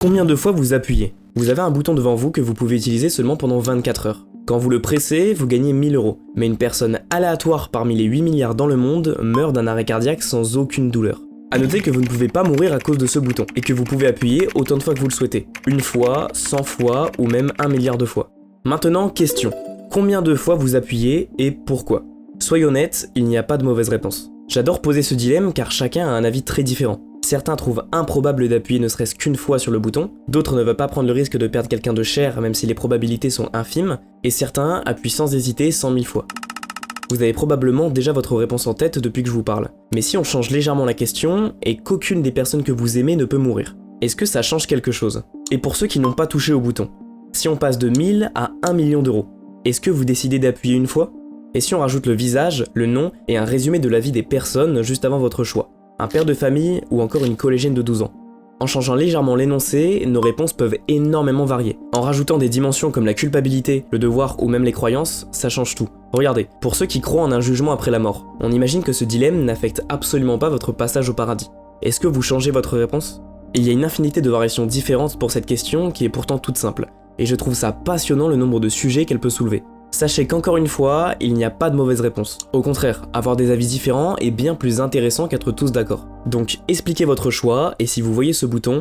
Combien de fois vous appuyez? Vous avez un bouton devant vous que vous pouvez utiliser seulement pendant 24 heures. Quand vous le pressez, vous gagnez 1000 €. Mais une personne aléatoire parmi les 8 milliards dans le monde meurt d'un arrêt cardiaque sans aucune douleur. A noter que vous ne pouvez pas mourir à cause de ce bouton, et que vous pouvez appuyer autant de fois que vous le souhaitez. Une fois, 100 fois, ou même 1 milliard de fois. Maintenant, question. Combien de fois vous appuyez et pourquoi? Soyez honnête, il n'y a pas de mauvaise réponse. J'adore poser ce dilemme car chacun a un avis très différent. Certains trouvent improbable d'appuyer ne serait-ce qu'une fois sur le bouton, d'autres ne veulent pas prendre le risque de perdre quelqu'un de cher même si les probabilités sont infimes, et certains appuient sans hésiter 100 000 fois. Vous avez probablement déjà votre réponse en tête depuis que je vous parle. Mais si on change légèrement la question, et qu'aucune des personnes que vous aimez ne peut mourir, est-ce que ça change quelque chose? Et pour ceux qui n'ont pas touché au bouton, si on passe de 1000 à 1 million d'euros, est-ce que vous décidez d'appuyer une fois? Et si on rajoute le visage, le nom et un résumé de la vie des personnes juste avant votre choix? Un père de famille ou encore une collégienne de 12 ans. En changeant légèrement l'énoncé, nos réponses peuvent énormément varier. En rajoutant des dimensions comme la culpabilité, le devoir ou même les croyances, ça change tout. Regardez, pour ceux qui croient en un jugement après la mort, on imagine que ce dilemme n'affecte absolument pas votre passage au paradis. Est-ce que vous changez votre réponse? Il y a une infinité de variations différentes pour cette question qui est pourtant toute simple, et je trouve ça passionnant le nombre de sujets qu'elle peut soulever. Sachez qu'encore une fois, il n'y a pas de mauvaise réponse. Au contraire, avoir des avis différents est bien plus intéressant qu'être tous d'accord. Donc expliquez votre choix, et si vous voyez ce bouton,